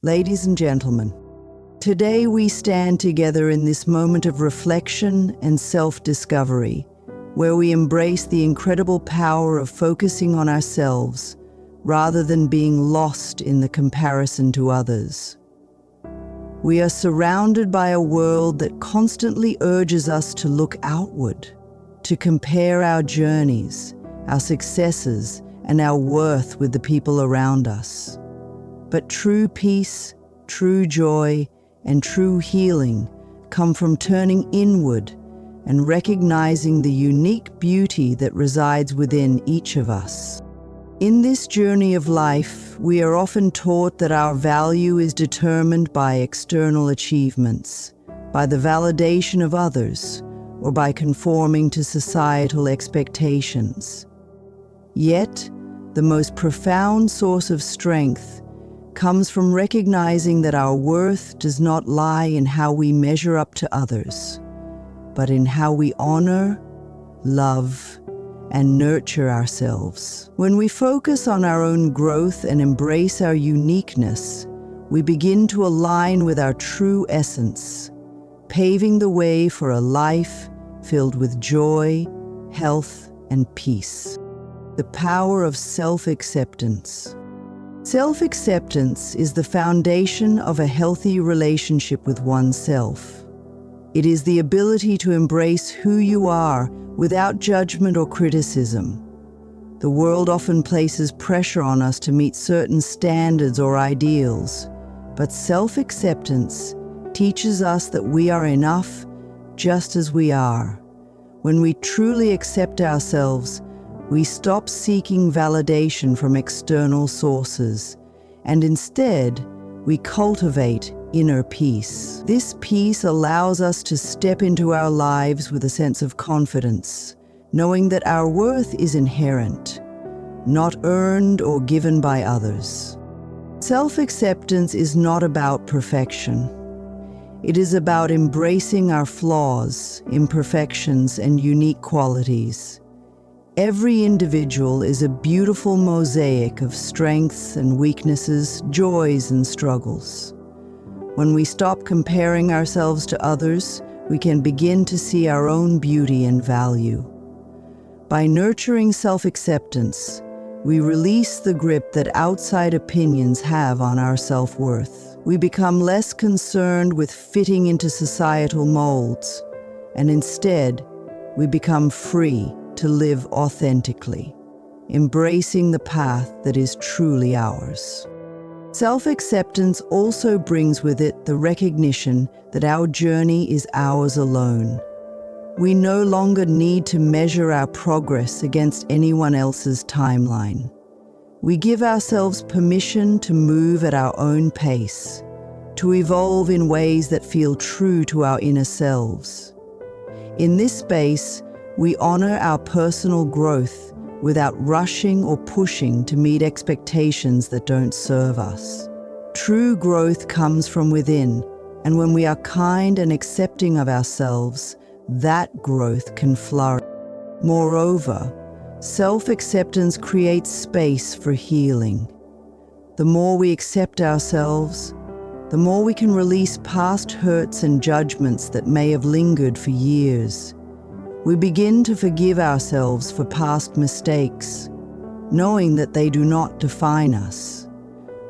Ladies and gentlemen, today we stand together in this moment of reflection and self-discovery, where we embrace the incredible power of focusing on ourselves rather than being lost in the comparison to others. We are surrounded by a world that constantly urges us to look outward, to compare our journeys, our successes, and our worth with the people around us. But true peace, true joy, and true healing come from turning inward and recognizing the unique beauty that resides within each of us. In this journey of life, we are often taught that our value is determined by external achievements, by the validation of others, or by conforming to societal expectations. Yet, the most profound source of strength comes from recognizing that our worth does not lie in how we measure up to others, but in how we honor, love, and nurture ourselves. When we focus on our own growth and embrace our uniqueness, we begin to align with our true essence, paving the way for a life filled with joy, health, and peace. The power of self-acceptance. Self-acceptance is the foundation of a healthy relationship with oneself. It is the ability to embrace who you are without judgment or criticism. The world often places pressure on us to meet certain standards or ideals, but self-acceptance teaches us that we are enough just as we are. When we truly accept ourselves, we stop seeking validation from external sources, and instead, we cultivate inner peace. This peace allows us to step into our lives with a sense of confidence, knowing that our worth is inherent, not earned or given by others. Self-acceptance is not about perfection. It is about embracing our flaws, imperfections, and unique qualities. Every individual is a beautiful mosaic of strengths and weaknesses, joys and struggles. When we stop comparing ourselves to others, we can begin to see our own beauty and value. By nurturing self-acceptance, we release the grip that outside opinions have on our self-worth. We become less concerned with fitting into societal molds, and instead, we become free to live authentically, embracing the path that is truly ours. Self-acceptance also brings with it the recognition that our journey is ours alone. We no longer need to measure our progress against anyone else's timeline. We give ourselves permission to move at our own pace, to evolve in ways that feel true to our inner selves. In this space, we honor our personal growth without rushing or pushing to meet expectations that don't serve us. True growth comes from within, and when we are kind and accepting of ourselves, that growth can flourish. Moreover, self-acceptance creates space for healing. The more we accept ourselves, the more we can release past hurts and judgments that may have lingered for years. We begin to forgive ourselves for past mistakes, knowing that they do not define us.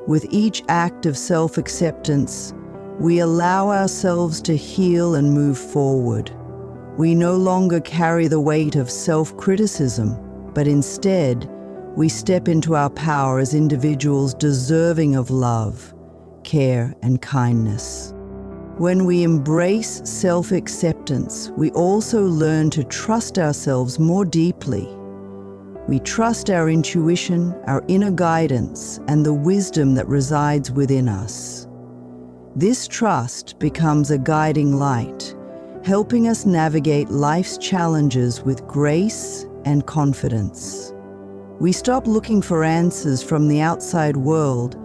With each act of self-acceptance, we allow ourselves to heal and move forward. We no longer carry the weight of self-criticism, but instead, we step into our power as individuals deserving of love, care, and kindness. When we embrace self-acceptance, we also learn to trust ourselves more deeply. We trust our intuition, our inner guidance, and the wisdom that resides within us. This trust becomes a guiding light, helping us navigate life's challenges with grace and confidence. We stop looking for answers from the outside world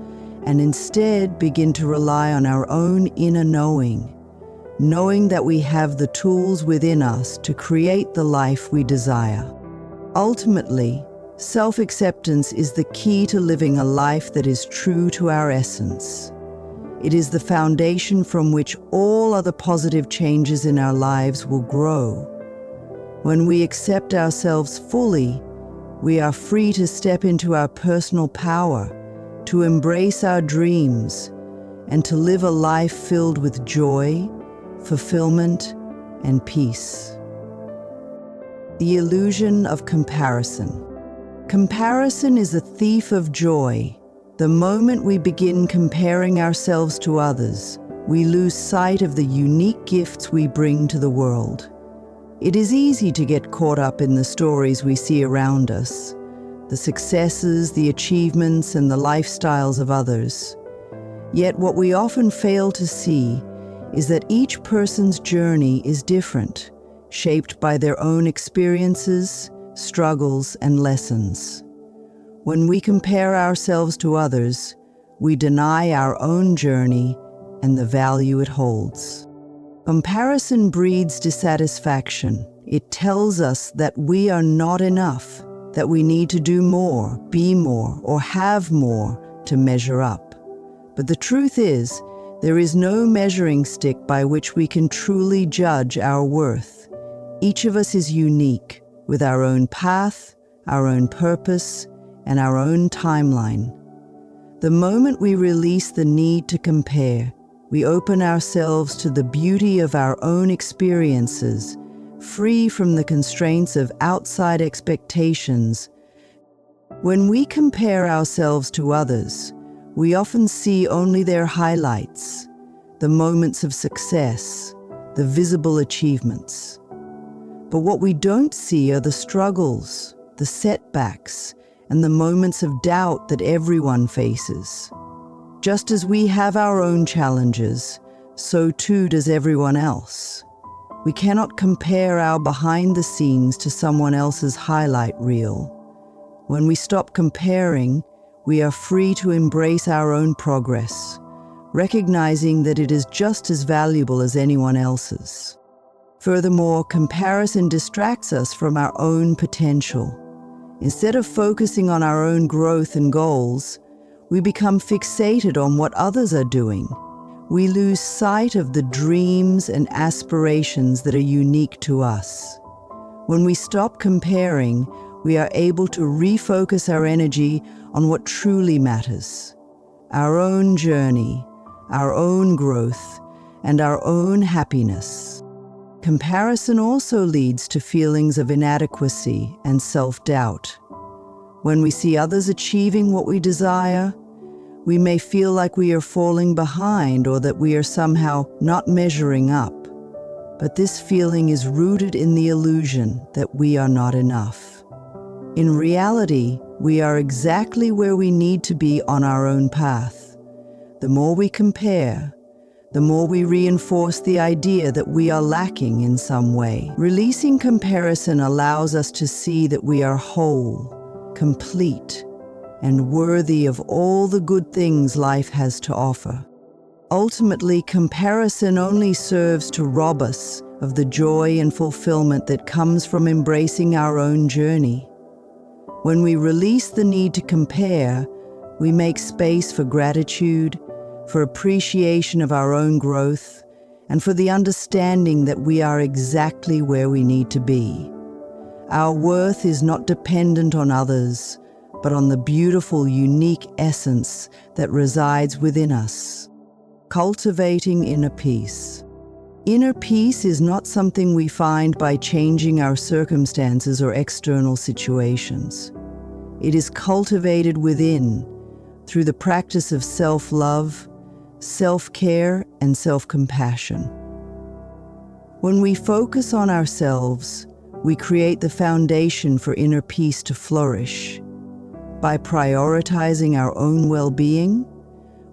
and instead begin to rely on our own inner knowing that we have the tools within us to create the life we desire. Ultimately, self-acceptance is the key to living a life that is true to our essence. It is the foundation from which all other positive changes in our lives will grow. When we accept ourselves fully, we are free to step into our personal power, to embrace our dreams, and to live a life filled with joy, fulfillment, and peace. The illusion of comparison. Comparison is a thief of joy. The moment we begin comparing ourselves to others, we lose sight of the unique gifts we bring to the world. It is easy to get caught up in the stories we see around us, the successes, the achievements, and the lifestyles of others. Yet what we often fail to see is that each person's journey is different, shaped by their own experiences, struggles, and lessons. When we compare ourselves to others, we deny our own journey and the value it holds. Comparison breeds dissatisfaction. It tells us that we are not enough, that we need to do more, be more, or have more to measure up. But the truth is, there is no measuring stick by which we can truly judge our worth. Each of us is unique, with our own path, our own purpose, and our own timeline. The moment we release the need to compare, we open ourselves to the beauty of our own experiences, free from the constraints of outside expectations. When we compare ourselves to others, we often see only their highlights, the moments of success, the visible achievements. But what we don't see are the struggles, the setbacks, and the moments of doubt that everyone faces. Just as we have our own challenges, so too does everyone else. We cannot compare our behind the scenes to someone else's highlight reel. When we stop comparing, we are free to embrace our own progress, recognizing that it is just as valuable as anyone else's. Furthermore, comparison distracts us from our own potential. Instead of focusing on our own growth and goals, we become fixated on what others are doing. We lose sight of the dreams and aspirations that are unique to us. When we stop comparing, we are able to refocus our energy on what truly matters: our own journey, our own growth, and our own happiness. Comparison also leads to feelings of inadequacy and self-doubt. When we see others achieving what we desire, we may feel like we are falling behind or that we are somehow not measuring up. But this feeling is rooted in the illusion that we are not enough. In reality, we are exactly where we need to be on our own path. The more we compare, the more we reinforce the idea that we are lacking in some way. Releasing comparison allows us to see that we are whole, complete, and worthy of all the good things life has to offer. Ultimately, comparison only serves to rob us of the joy and fulfillment that comes from embracing our own journey. When we release the need to compare, we make space for gratitude, for appreciation of our own growth, and for the understanding that we are exactly where we need to be. Our worth is not dependent on others, but on the beautiful, unique essence that resides within us. Cultivating inner peace. Inner peace is not something we find by changing our circumstances or external situations. It is cultivated within, through the practice of self-love, self-care, and self-compassion. When we focus on ourselves, we create the foundation for inner peace to flourish. By prioritizing our own well-being,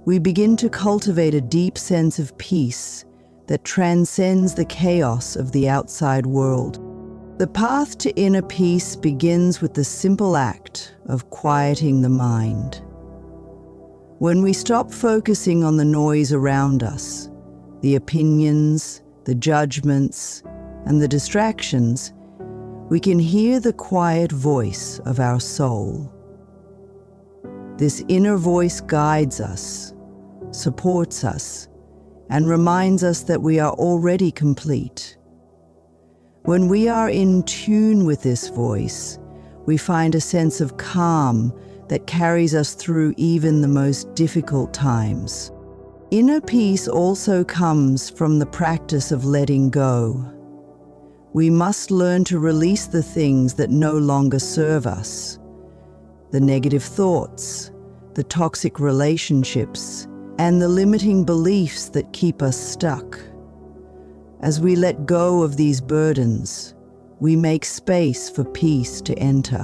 we begin to cultivate a deep sense of peace that transcends the chaos of the outside world. The path to inner peace begins with the simple act of quieting the mind. When we stop focusing on the noise around us, the opinions, the judgments, and the distractions, we can hear the quiet voice of our soul. This inner voice guides us, supports us, and reminds us that we are already complete. When we are in tune with this voice, we find a sense of calm that carries us through even the most difficult times. Inner peace also comes from the practice of letting go. We must learn to release the things that no longer serve us, the negative thoughts, the toxic relationships, and the limiting beliefs that keep us stuck. As we let go of these burdens, we make space for peace to enter.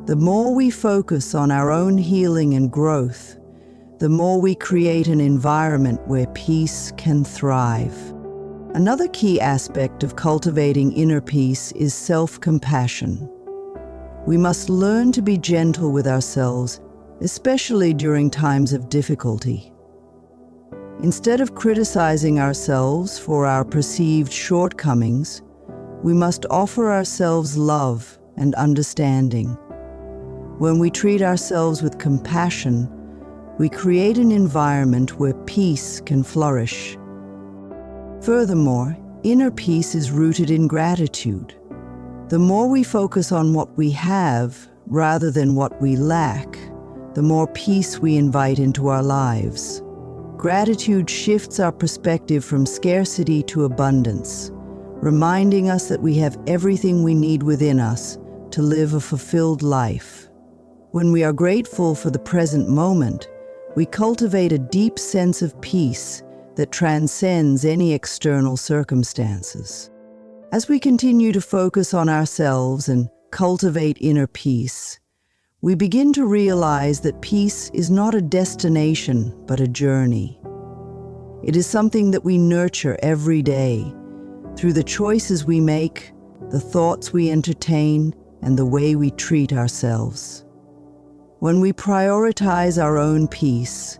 The more we focus on our own healing and growth, the more we create an environment where peace can thrive. Another key aspect of cultivating inner peace is self-compassion. We must learn to be gentle with ourselves, especially during times of difficulty. Instead of criticizing ourselves for our perceived shortcomings, we must offer ourselves love and understanding. When we treat ourselves with compassion, we create an environment where peace can flourish. Furthermore, inner peace is rooted in gratitude. The more we focus on what we have rather than what we lack, the more peace we invite into our lives. Gratitude shifts our perspective from scarcity to abundance, reminding us that we have everything we need within us to live a fulfilled life. When we are grateful for the present moment, we cultivate a deep sense of peace that transcends any external circumstances. As we continue to focus on ourselves and cultivate inner peace, we begin to realize that peace is not a destination, but a journey. It is something that we nurture every day through the choices we make, the thoughts we entertain, and the way we treat ourselves. When we prioritize our own peace,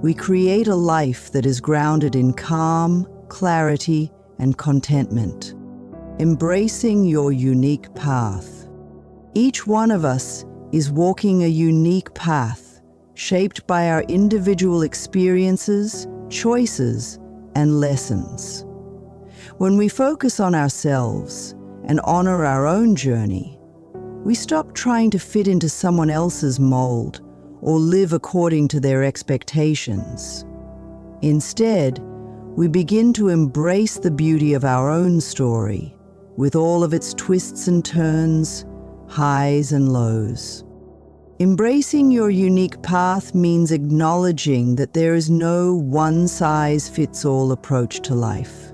we create a life that is grounded in calm, clarity, and contentment. Embracing your unique path. Each one of us is walking a unique path, shaped by our individual experiences, choices, and lessons. When we focus on ourselves and honor our own journey, we stop trying to fit into someone else's mold or live according to their expectations. Instead, we begin to embrace the beauty of our own story, with all of its twists and turns, highs and lows. Embracing your unique path means acknowledging that there is no one-size-fits-all approach to life.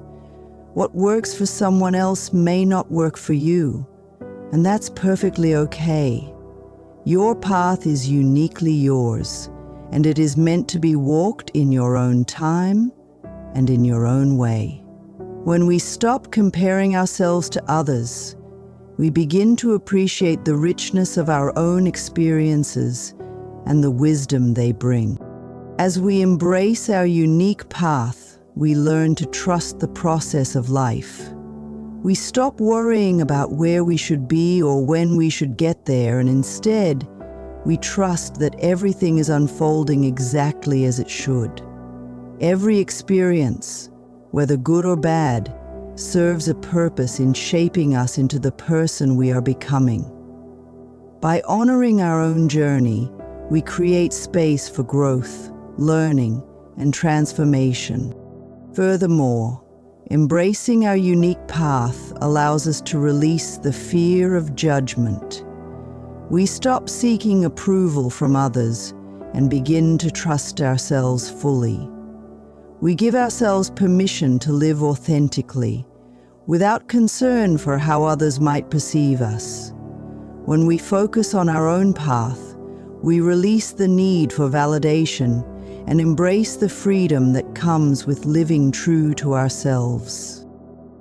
What works for someone else may not work for you, and that's perfectly okay. Your path is uniquely yours, and it is meant to be walked in your own time and in your own way. When we stop comparing ourselves to others, we begin to appreciate the richness of our own experiences and the wisdom they bring. As we embrace our unique path, we learn to trust the process of life. We stop worrying about where we should be or when we should get there, and instead, we trust that everything is unfolding exactly as it should. Every experience, whether good or bad, serves a purpose in shaping us into the person we are becoming. By honoring our own journey, we create space for growth, learning, and transformation. Furthermore, embracing our unique path allows us to release the fear of judgment. We stop seeking approval from others and begin to trust ourselves fully. We give ourselves permission to live authentically, without concern for how others might perceive us. When we focus on our own path, we release the need for validation and embrace the freedom that comes with living true to ourselves.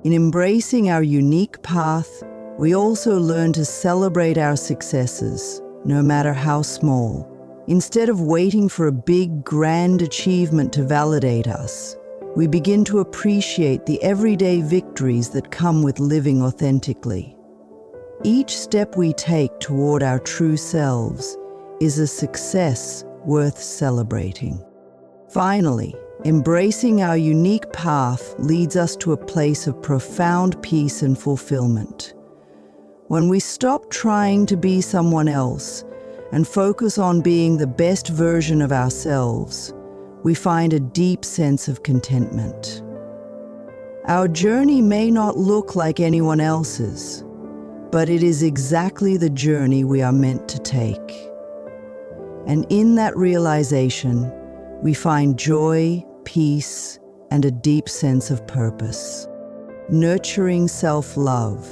In embracing our unique path, we also learn to celebrate our successes, no matter how small. Instead of waiting for a big, grand achievement to validate us, we begin to appreciate the everyday victories that come with living authentically. Each step we take toward our true selves is a success worth celebrating. Finally, embracing our unique path leads us to a place of profound peace and fulfillment. When we stop trying to be someone else and focus on being the best version of ourselves, we find a deep sense of contentment. Our journey may not look like anyone else's, but it is exactly the journey we are meant to take. And in that realization, we find joy, peace, and a deep sense of purpose. Nurturing self-love.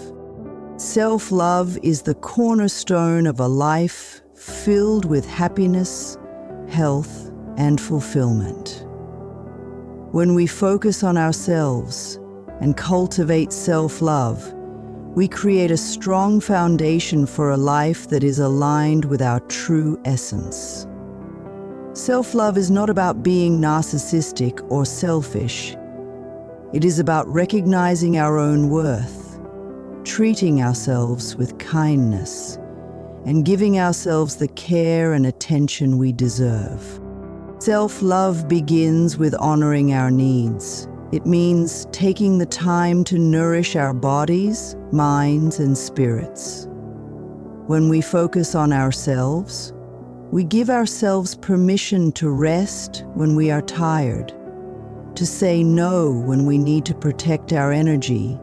Self-love is the cornerstone of a life filled with happiness, health, and fulfillment. When we focus on ourselves and cultivate self-love, we create a strong foundation for a life that is aligned with our true essence. Self-love is not about being narcissistic or selfish. It is about recognizing our own worth, treating ourselves with kindness, and giving ourselves the care and attention we deserve. Self-love begins with honoring our needs. It means taking the time to nourish our bodies, minds, and spirits. When we focus on ourselves, we give ourselves permission to rest when we are tired, to say no when we need to protect our energy,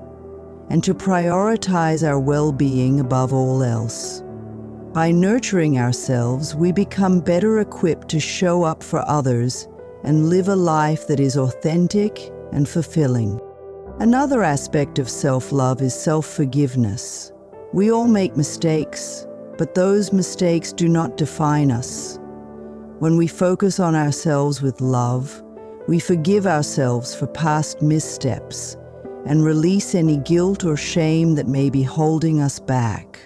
and to prioritize our well-being above all else. By nurturing ourselves, we become better equipped to show up for others and live a life that is authentic and fulfilling. Another aspect of self-love is self-forgiveness. We all make mistakes, but those mistakes do not define us. When we focus on ourselves with love, we forgive ourselves for past missteps and release any guilt or shame that may be holding us back.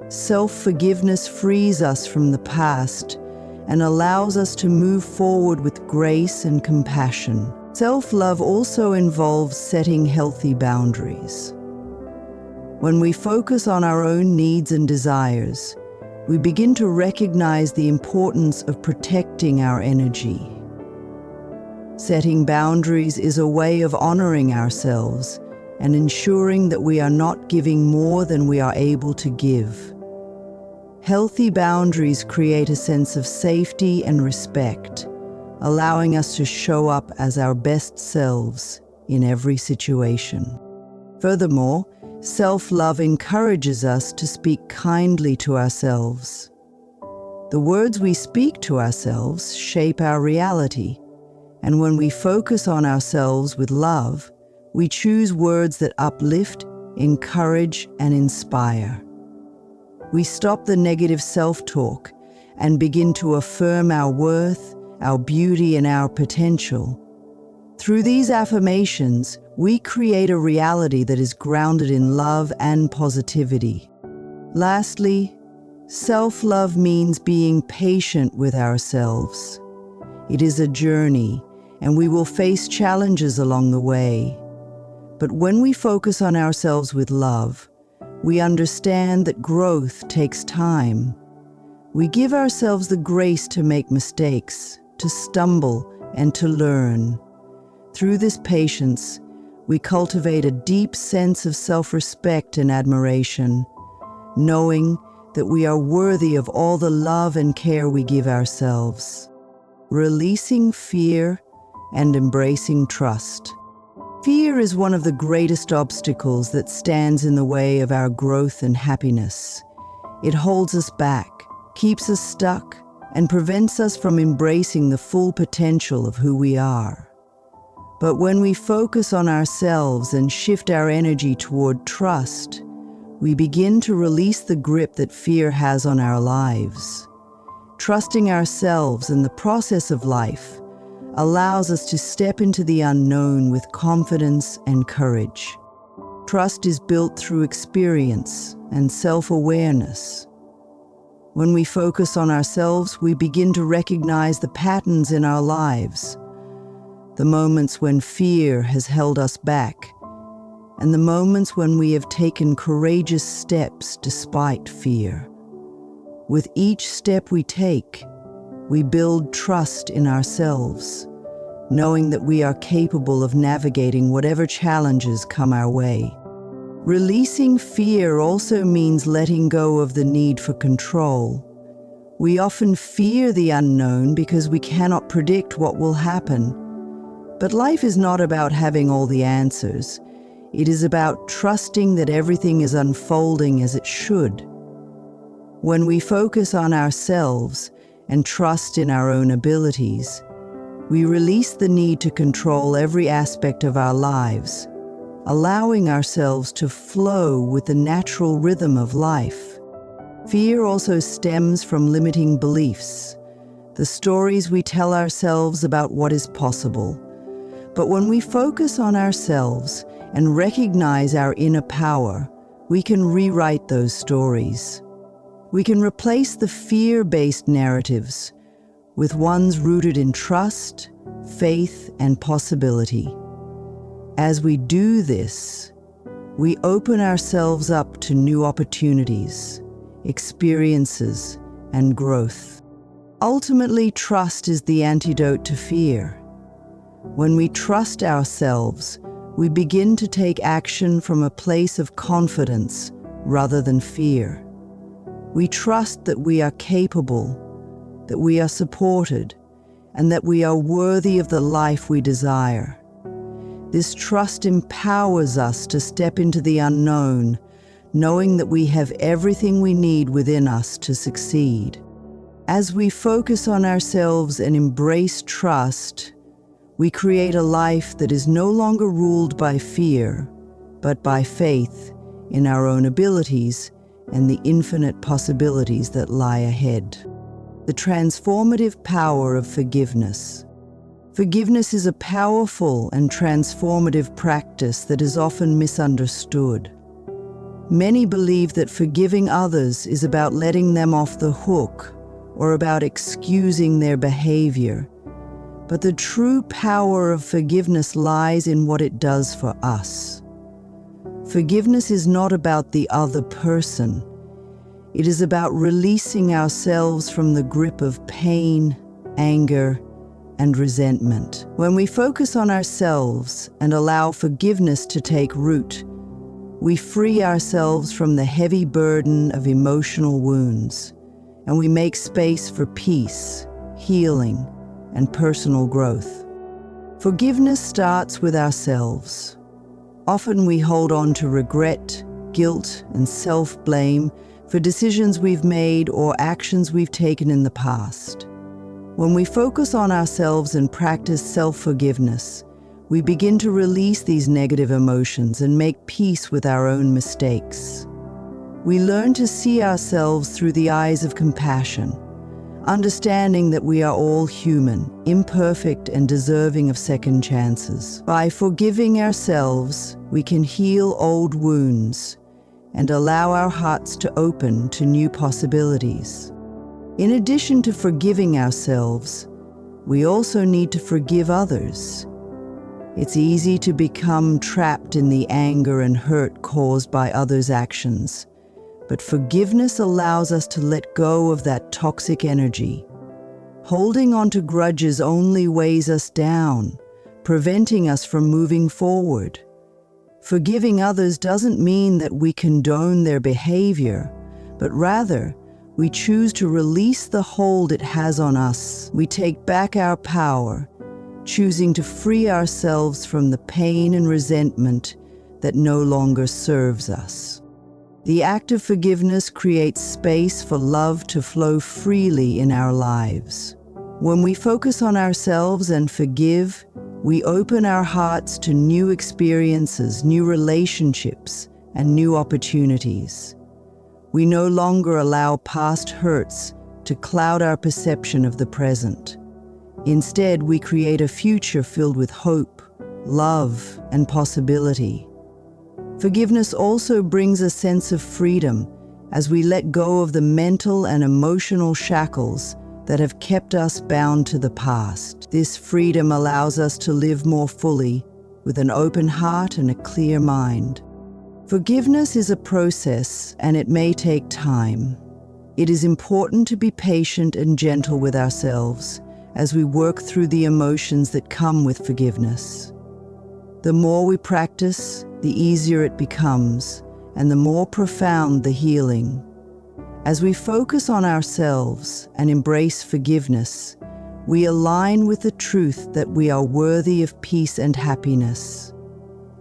Self-forgiveness frees us from the past and allows us to move forward with grace and compassion. Self-love also involves setting healthy boundaries. When we focus on our own needs and desires, we begin to recognize the importance of protecting our energy. Setting boundaries is a way of honoring ourselves and ensuring that we are not giving more than we are able to give. Healthy boundaries create a sense of safety and respect, allowing us to show up as our best selves in every situation. Furthermore, self-love encourages us to speak kindly to ourselves. The words we speak to ourselves shape our reality, and when we focus on ourselves with love, we choose words that uplift, encourage, and inspire. We stop the negative self-talk and begin to affirm our worth, our beauty, and our potential. Through these affirmations, we create a reality that is grounded in love and positivity. Lastly, self-love means being patient with ourselves. It is a journey, and we will face challenges along the way. But when we focus on ourselves with love, we understand that growth takes time. We give ourselves the grace to make mistakes, to stumble, and to learn. Through this patience, we cultivate a deep sense of self-respect and admiration, knowing that we are worthy of all the love and care we give ourselves. Releasing fear and embracing trust. Fear is one of the greatest obstacles that stands in the way of our growth and happiness. It holds us back, keeps us stuck, and prevents us from embracing the full potential of who we are. But when we focus on ourselves and shift our energy toward trust, we begin to release the grip that fear has on our lives. Trusting ourselves and the process of life allows us to step into the unknown with confidence and courage. Trust is built through experience and self-awareness. When we focus on ourselves, we begin to recognize the patterns in our lives, the moments when fear has held us back, and the moments when we have taken courageous steps despite fear. With each step we take, we build trust in ourselves, knowing that we are capable of navigating whatever challenges come our way. Releasing fear also means letting go of the need for control. We often fear the unknown because we cannot predict what will happen. But life is not about having all the answers. It is about trusting that everything is unfolding as it should. When we focus on ourselves and trust in our own abilities, we release the need to control every aspect of our lives, allowing ourselves to flow with the natural rhythm of life. Fear also stems from limiting beliefs, the stories we tell ourselves about what is possible. But when we focus on ourselves and recognize our inner power, we can rewrite those stories. We can replace the fear-based narratives with ones rooted in trust, faith, and possibility. As we do this, we open ourselves up to new opportunities, experiences, and growth. Ultimately, trust is the antidote to fear. When we trust ourselves, we begin to take action from a place of confidence rather than fear. We trust that we are capable, that we are supported, and that we are worthy of the life we desire. This trust empowers us to step into the unknown, knowing that we have everything we need within us to succeed. As we focus on ourselves and embrace trust, we create a life that is no longer ruled by fear, but by faith in our own abilities and the infinite possibilities that lie ahead. The transformative power of forgiveness. Forgiveness is a powerful and transformative practice that is often misunderstood. Many believe that forgiving others is about letting them off the hook or about excusing their behavior. But the true power of forgiveness lies in what it does for us. Forgiveness is not about the other person. It is about releasing ourselves from the grip of pain, anger, and resentment. When we focus on ourselves and allow forgiveness to take root, we free ourselves from the heavy burden of emotional wounds, and we make space for peace, healing, and personal growth. Forgiveness starts with ourselves. Often we hold on to regret, guilt, and self-blame for decisions we've made or actions we've taken in the past. When we focus on ourselves and practice self-forgiveness, we begin to release these negative emotions and make peace with our own mistakes. We learn to see ourselves through the eyes of compassion, understanding that we are all human, imperfect, and deserving of second chances. By forgiving ourselves, we can heal old wounds and allow our hearts to open to new possibilities. In addition to forgiving ourselves, we also need to forgive others. It's easy to become trapped in the anger and hurt caused by others' actions, but forgiveness allows us to let go of that toxic energy. Holding on to grudges only weighs us down, preventing us from moving forward. Forgiving others doesn't mean that we condone their behavior, but rather, we choose to release the hold it has on us. We take back our power, choosing to free ourselves from the pain and resentment that no longer serves us. The act of forgiveness creates space for love to flow freely in our lives. When we focus on ourselves and forgive, we open our hearts to new experiences, new relationships, and new opportunities. We no longer allow past hurts to cloud our perception of the present. Instead, we create a future filled with hope, love, and possibility. Forgiveness also brings a sense of freedom as we let go of the mental and emotional shackles that have kept us bound to the past. This freedom allows us to live more fully, with an open heart and a clear mind. Forgiveness is a process, and it may take time. It is important to be patient and gentle with ourselves as we work through the emotions that come with forgiveness. The more we practice, the easier it becomes, and the more profound the healing. As we focus on ourselves and embrace forgiveness, we align with the truth that we are worthy of peace and happiness.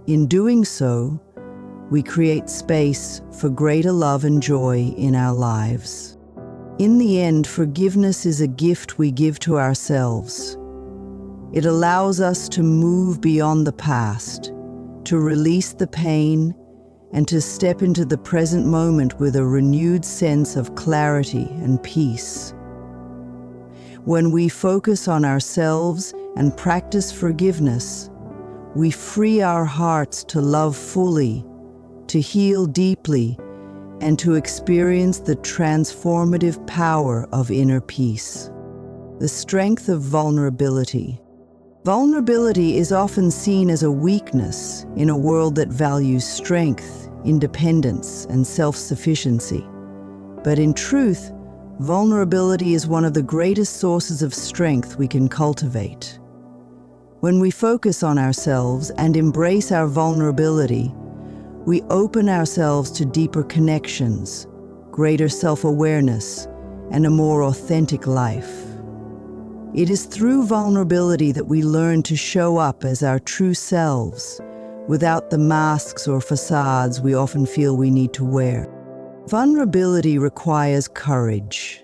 In doing so, we create space for greater love and joy in our lives. In the end, forgiveness is a gift we give to ourselves. It allows us to move beyond the past, to release the pain, and to step into the present moment with a renewed sense of clarity and peace. When we focus on ourselves and practice forgiveness, we free our hearts to love fully, to heal deeply, and to experience the transformative power of inner peace. The strength of vulnerability. Vulnerability is often seen as a weakness in a world that values strength, independence, and self-sufficiency. But in truth, vulnerability is one of the greatest sources of strength we can cultivate. When we focus on ourselves and embrace our vulnerability, we open ourselves to deeper connections, greater self-awareness, and a more authentic life. It is through vulnerability that we learn to show up as our true selves, without the masks or facades we often feel we need to wear. Vulnerability requires courage.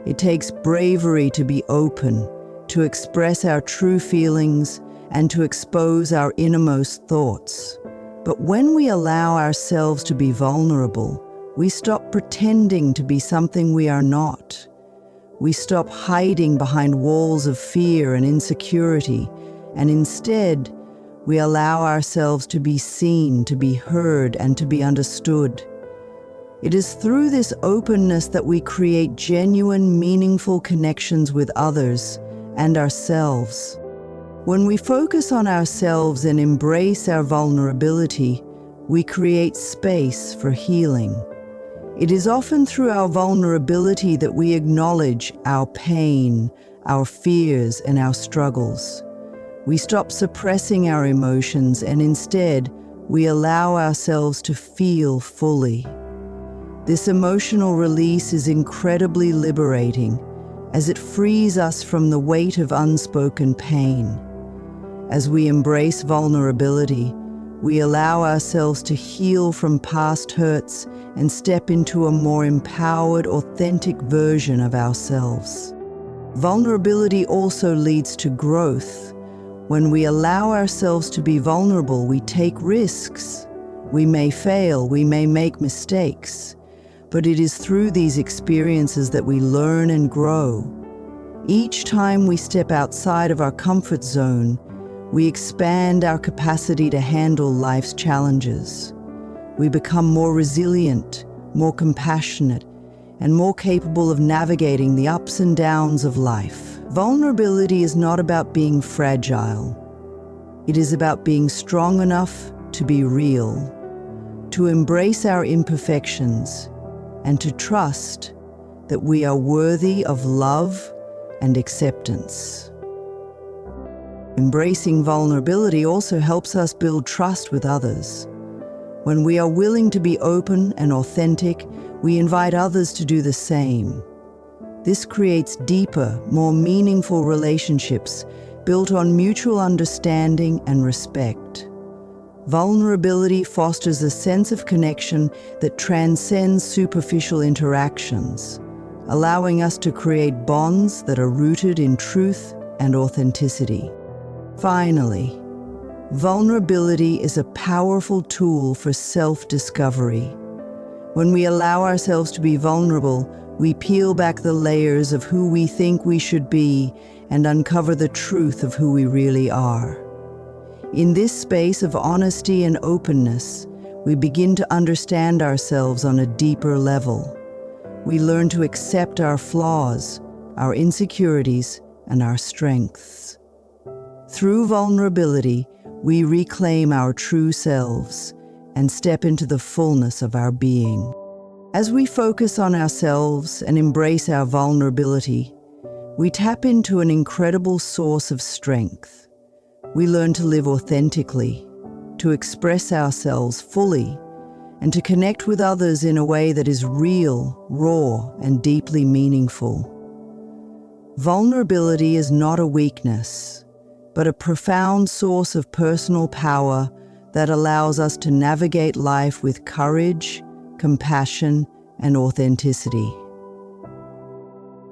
It takes bravery to be open, to express our true feelings, and to expose our innermost thoughts. But when we allow ourselves to be vulnerable, we stop pretending to be something we are not. We stop hiding behind walls of fear and insecurity, and instead, we allow ourselves to be seen, to be heard, and to be understood. It is through this openness that we create genuine, meaningful connections with others and ourselves. When we focus on ourselves and embrace our vulnerability, we create space for healing. It is often through our vulnerability that we acknowledge our pain, our fears, and our struggles. We stop suppressing our emotions and instead, we allow ourselves to feel fully. This emotional release is incredibly liberating, as it frees us from the weight of unspoken pain. As we embrace vulnerability, we allow ourselves to heal from past hurts and step into a more empowered, authentic version of ourselves. Vulnerability also leads to growth. When we allow ourselves to be vulnerable, we take risks. We may fail, we may make mistakes, but it is through these experiences that we learn and grow. Each time we step outside of our comfort zone, we expand our capacity to handle life's challenges. We become more resilient, more compassionate, and more capable of navigating the ups and downs of life. Vulnerability is not about being fragile. It is about being strong enough to be real, to embrace our imperfections, and to trust that we are worthy of love and acceptance. Embracing vulnerability also helps us build trust with others. When we are willing to be open and authentic, we invite others to do the same. This creates deeper, more meaningful relationships built on mutual understanding and respect. Vulnerability fosters a sense of connection that transcends superficial interactions, allowing us to create bonds that are rooted in truth and authenticity. Finally, vulnerability is a powerful tool for self-discovery. When we allow ourselves to be vulnerable, we peel back the layers of who we think we should be and uncover the truth of who we really are. In this space of honesty and openness, we begin to understand ourselves on a deeper level. We learn to accept our flaws, our insecurities, and our strengths. Through vulnerability, we reclaim our true selves and step into the fullness of our being. As we focus on ourselves and embrace our vulnerability, we tap into an incredible source of strength. We learn to live authentically, to express ourselves fully, and to connect with others in a way that is real, raw, and deeply meaningful. Vulnerability is not a weakness, but a profound source of personal power that allows us to navigate life with courage, compassion, and authenticity.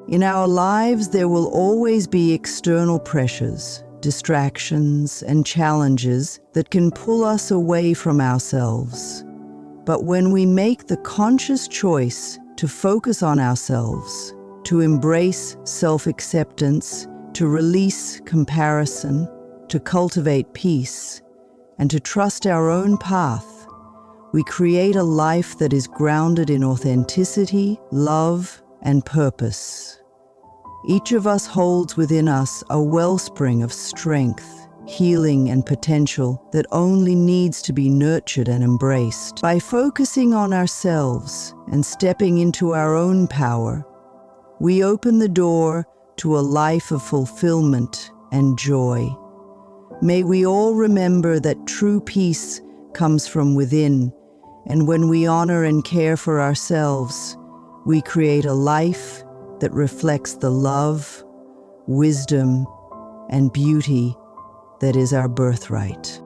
In our lives, there will always be external pressures, distractions, and challenges that can pull us away from ourselves. But when we make the conscious choice to focus on ourselves, to embrace self-acceptance, to release comparison, to cultivate peace, and to trust our own path, we create a life that is grounded in authenticity, love, and purpose. Each of us holds within us a wellspring of strength, healing, and potential that only needs to be nurtured and embraced. By focusing on ourselves and stepping into our own power, we open the door to a life of fulfillment and joy. May we all remember that true peace comes from within, and when we honor and care for ourselves, we create a life that reflects the love, wisdom, and beauty that is our birthright.